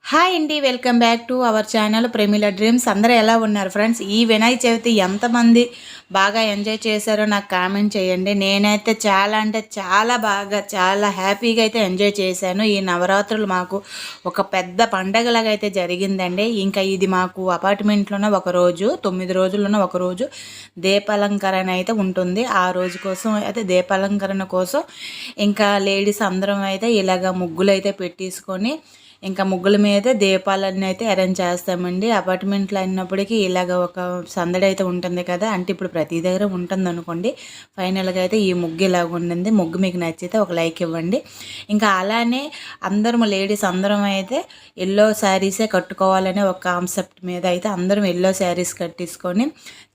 Hi అండి, welcome back to our channel Premila dreams. అందరూ ఎలా ఉన్నారు ఫ్రెండ్స్? ఈ వినాయక చవితి ఎంతమంది బాగా ఎంజాయ్ చేశారో నాకు కామెంట్ చేయండి. నేనైతే చాలా అంటే చాలా బాగా చాలా హ్యాపీగా అయితే ఎంజాయ్ చేశాను. ఈ నవరాత్రులు మాకు ఒక పెద్ద పండగలాగా అయితే జరిగిందండి. ఇంకా ఇది మాకు అపార్ట్మెంట్లోనే ఒకరోజు 9 రోజుల్లోనే ఒకరోజు దీపాలంకరణ అయితే ఉంటుంది. ఆ రోజు కోసం అయితే దీపాలంకరణ కోసం ఇంకా లేడీస్ అందరం అయితే ఇలాగ ముగ్గులు అయితే పెట్టేసుకొని ఇంకా ముగ్గుల మీద దీపాలన్నీ అయితే అరేంజ్ చేస్తామండి. అపార్ట్మెంట్లో అయినప్పటికీ ఇలాగ ఒక సందడి అయితే ఉంటుంది కదా, అంటే ఇప్పుడు ప్రతి దగ్గర ఉంటుంది అనుకోండి. ఫైనల్గా అయితే ఈ ముగ్గు ఇలాగ ఉండింది. ముగ్గు మీకు నచ్చితే ఒక లైక్ ఇవ్వండి. ఇంకా అలానే అందరం లేడీస్ అందరం అయితే ఎల్లో శారీసే కట్టుకోవాలనే ఒక కాన్సెప్ట్ మీద అయితే అందరం ఎల్లో శారీస్ కట్టేసుకొని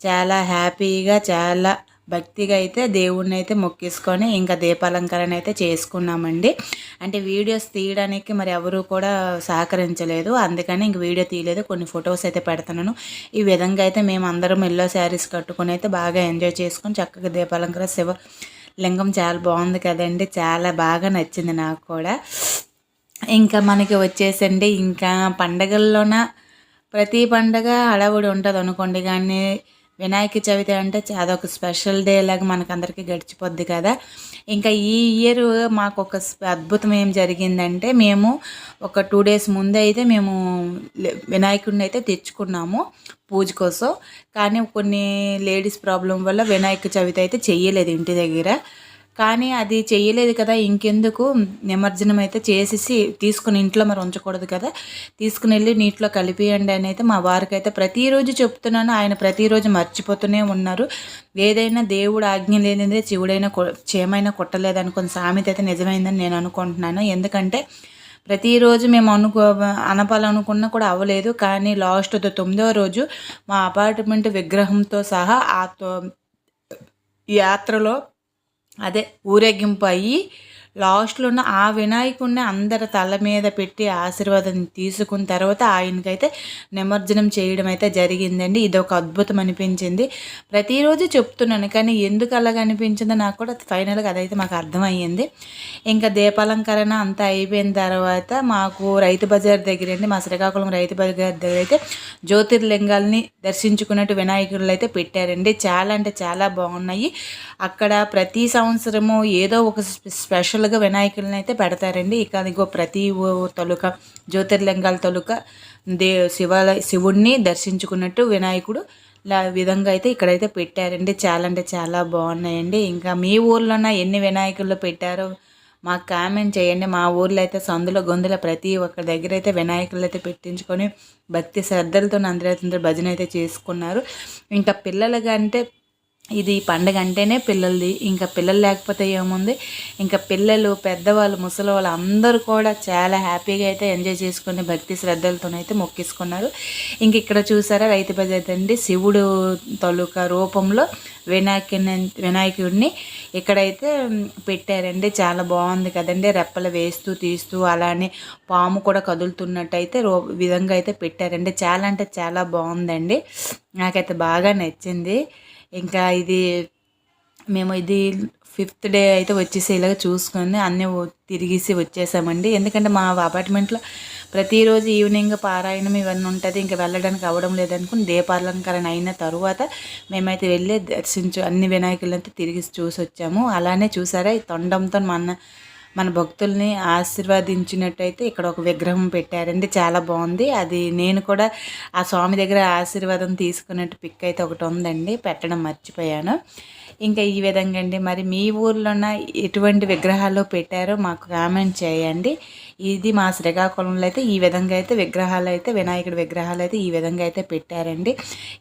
చాలా హ్యాపీగా చాలా భక్తిగా అయితే దేవుణ్ణి అయితే మొక్కేసుకొని ఇంకా దీపాలంకరణ అయితే చేసుకున్నామండి. అంటే వీడియోస్ తీయడానికి మరి ఎవరు కూడా సహకరించలేదు, అందుకని ఇంక వీడియో తీయలేదు. కొన్ని ఫొటోస్ అయితే పెడతాను. ఈ విధంగా అయితే మేము అందరం ఎల్లో శారీస్ కట్టుకొని అయితే బాగా ఎంజాయ్ చేసుకొని చక్కగా దీపాలంకరణ శివలింగం చాలా బాగుంది కదండి, చాలా బాగా నచ్చింది నాకు కూడా. ఇంకా మనకి వచ్చేసండి ఇంకా పండగల్లోన ప్రతి పండగ హడావుడి ఉంటుంది అనుకోండి, కానీ వినాయక చవితి అంటే అదొక స్పెషల్ డే లాగా మనకందరికీ గడిచిపోద్ది కదా. ఇంకా ఈ ఇయర్ మాకు ఒక అద్భుతం ఏం జరిగిందంటే, మేము ఒక 2 డేస్ ముందే అయితే మేము వినాయకుడిని అయితే తెచ్చుకున్నాము పూజ కోసం. కానీ కొన్ని లేడీస్ ప్రాబ్లం వల్ల వినాయక చవితి అయితే చెయ్యలేదు ఇంటి దగ్గర. కానీ అది చెయ్యలేదు కదా, ఇంకెందుకు నిమజ్జనం అయితే చేసేసి తీసుకుని ఇంట్లో మరి ఉంచకూడదు కదా, తీసుకుని వెళ్ళి నీటిలో కలిపియండి అని అయితే మా వారికి అయితే ప్రతిరోజు చెప్తున్నాను. ఆయన ప్రతిరోజు మర్చిపోతూనే ఉన్నారు. ఏదైనా దేవుడు ఆజ్ఞ లేనిదే శివుడైనా చేమైనా కొట్టలేదనుకున్న సామెత అయితే నిజమైందని నేను అనుకుంటున్నాను. ఎందుకంటే ప్రతిరోజు మేము అనపాలనుకున్నా కూడా అవ్వలేదు. కానీ లాస్ట్ 9వ రోజు మా అపార్ట్మెంట్ విగ్రహంతో సహా ఆ యాత్రలో అదే ఊరేగింపు అయ్యి లాస్ట్లో ఉన్న ఆ వినాయకుడిని అందరి తల మీద పెట్టి ఆశీర్వాదం తీసుకున్న తర్వాత ఆయనకైతే నిమజ్జనం చేయడం అయితే జరిగిందండి. ఇది ఒక అద్భుతం అనిపించింది. ప్రతిరోజు చెప్తున్నాను, కానీ ఎందుకు అలాగ అనిపించిందో నాకు కూడా ఫైనల్గా అదైతే మాకు అర్థమయ్యింది. ఇంకా దీపాలంకరణ అంతా అయిపోయిన తర్వాత మాకు రైతు బజార్ దగ్గర అండి, మా శ్రీకాకుళం రైతు బజార్ దగ్గర అయితే జ్యోతిర్లింగాల్ని దర్శించుకున్నట్టు వినాయకులు అయితే పెట్టారండి. చాలా అంటే చాలా బాగున్నాయి. అక్కడ ప్రతి సంవత్సరము ఏదో ఒక స్పెషల్గా వినాయకులను అయితే పెడతారండి. ఇక ఇగో ప్రతి తొలుక జ్యోతిర్లింగాల తొలుక శివుడిని దర్శించుకున్నట్టు వినాయకుడు విధంగా అయితే ఇక్కడైతే పెట్టారండి. చాలా అంటే చాలా బాగున్నాయండి. ఇంకా మీ ఊర్లోన ఎన్ని వినాయకులు పెట్టారో మాకు కామెంట్ చేయండి. మా ఊర్లో అయితే సందులో గొంతుల ప్రతి ఒక్క దగ్గర అయితే వినాయకులు అయితే పెట్టించుకొని భక్తి శ్రద్ధలతో అందరూ భజన అయితే చేసుకున్నారు. ఇంకా పిల్లలుగా అంటే ఇది పండగ అంటేనే పిల్లలది, ఇంకా పిల్లలు లేకపోతే ఏముంది. ఇంకా పిల్లలు పెద్దవాళ్ళు ముసలి వాళ్ళు అందరూ కూడా చాలా హ్యాపీగా అయితే ఎంజాయ్ చేసుకుని భక్తి శ్రద్ధలతోనైతే మొక్కేసుకున్నారు. ఇంక ఇక్కడ చూసారా రైతు బజార్ అండి, శివుడు తాలూకా రూపంలో వినాయకుడిని ఇక్కడైతే పెట్టారండి. చాలా బాగుంది కదండి, రెప్పలు వేస్తూ తీస్తూ అలానే పాము కూడా కదులుతున్నట్టయితే విధంగా అయితే పెట్టారండి. చాలా అంటే చాలా బాగుందండి, నాకైతే బాగా నచ్చింది. ఇంకా మేము ఇది 5th డే అయితే వచ్చేసి ఇలాగ చూసుకొని అన్నీ తిరిగేసి వచ్చేసామండి. ఎందుకంటే మా అపార్ట్మెంట్లో ప్రతిరోజు ఈవినింగ్ పారాయణం ఇవన్నీ ఉంటుంది. ఇంకా వెళ్ళడానికి అవ్వడం లేదనుకుని దీపాలంకరణ అయిన తరువాత మేమైతే వెళ్ళి అన్ని వినాయకులంతా తిరిగి చూసి వచ్చాము. అలానే చూసారా ఈ తొండంతో మన భక్తుల్ని ఆశీర్వదించినట్టయితే ఇక్కడ ఒక విగ్రహం పెట్టారండి. చాలా బాగుంది. అది నేను కూడా ఆ స్వామి దగ్గర ఆశీర్వాదం తీసుకున్నట్టు పిక్ అయితే ఒకటి ఉందండి, పెట్టడం మర్చిపోయాను. ఇంకా ఈ విధంగా అండి, మరి మీ ఊర్లోన ఎటువంటి విగ్రహాలు పెట్టారో మాకు కామెంట్ చేయండి. ఇది మా శ్రీకాకుళంలో అయితే ఈ విధంగా అయితే విగ్రహాలు అయితే వినాయకుడి విగ్రహాలు అయితే ఈ విధంగా అయితే పెట్టారండి.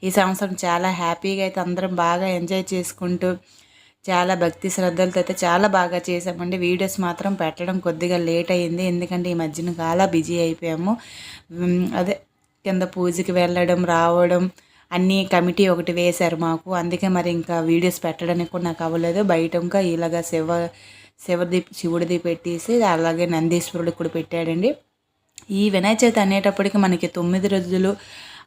ఈ సంవత్సరం చాలా హ్యాపీగా అయితే అందరం బాగా ఎంజాయ్ చేసుకుంటూ చాలా భక్తి శ్రద్ధలతో అయితే చాలా బాగా చేసామండి. వీడియోస్ మాత్రం పెట్టడం కొద్దిగా లేట్ అయ్యింది, ఎందుకంటే ఈ మధ్యన చాలా బిజీ అయిపోయాము. అదే కింద పూజకి వెళ్ళడం రావడం అన్నీ కమిటీ ఒకటి వేశారు మాకు, అందుకే మరి ఇంకా వీడియోస్ పెట్టడానికి కూడా నాకు అవ్వలేదు. బయట ఇంకా ఇలాగా శివుడిది పెట్టేసి అలాగే నందీశ్వరుడు కూడా పెట్టాడండి. ఈ వినాయక చవితి అనేటప్పటికి మనకి 9 రోజులు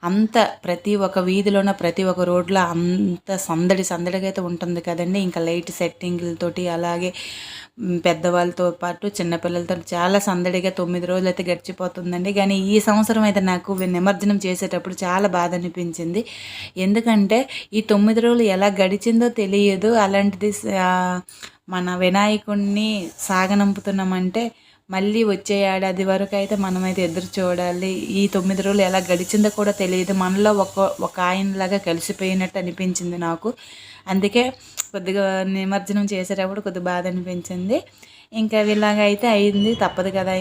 అంత ప్రతి ఒక్క వీధిలోన ప్రతి ఒక్క రోడ్లో అంత సందడిగా అయితే ఉంటుంది కదండి. ఇంకా లైట్ సెట్టింగ్లతోటి అలాగే పెద్దవాళ్ళతో పాటు చిన్నపిల్లలతో చాలా సందడిగా 9 రోజులు అయితే గడిచిపోతుందండి. కానీ ఈ సంవత్సరం అయితే నాకు నిమజ్జనం చేసేటప్పుడు చాలా బాధ అనిపించింది. ఎందుకంటే ఈ 9 రోజులు ఎలా గడిచిందో తెలియదు. అలాంటిది మన వినాయకుడిని సాగనంపుతున్నామంటే మళ్ళీ వచ్చే ఏడాది వరకు అయితే మనమైతే ఎదురు చూడాలి. ఈ 9 రోజులు ఎలా గడిచిందో కూడా తెలియదు. మనలో ఒక ఆయనలాగా కలిసిపోయినట్టు అనిపించింది నాకు. అందుకే కొద్దిగా నిమజ్జనం చేసేటప్పుడు కొద్దిగా బాధ అనిపించింది. ఇంకా ఇలాగ అయితే అయింది, తప్పదు కదా.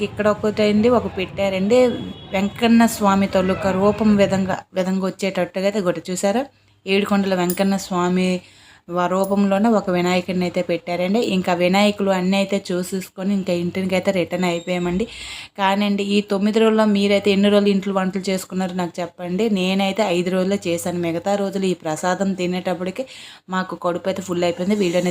ఇక్కడ ఒకటి అయింది, ఒక పెట్టారండి వెంకన్న స్వామి తాలూకా రూపం విధంగా వచ్చేటట్టుగా అయితే ఒకటి చూసారా, ఏడుకొండల వెంకన్న స్వామి రూపంలోనే ఒక వినాయకుడిని అయితే పెట్టారండి. ఇంకా వినాయకులు అన్నీ అయితే చూసేసుకొని ఇంకా ఇంటికి అయితే రిటర్న్ అయిపోయామండి. కానండి ఈ 9 రోజుల్లో మీరైతే ఎన్ని రోజులు ఇంట్లో వంటలు చేసుకున్నారో నాకు చెప్పండి. నేనైతే 5 రోజుల్లో చేశాను. మిగతా రోజులు ఈ ప్రసాదం తినేటప్పటికి మాకు కడుపు అయితే ఫుల్ అయిపోయింది. వీడియో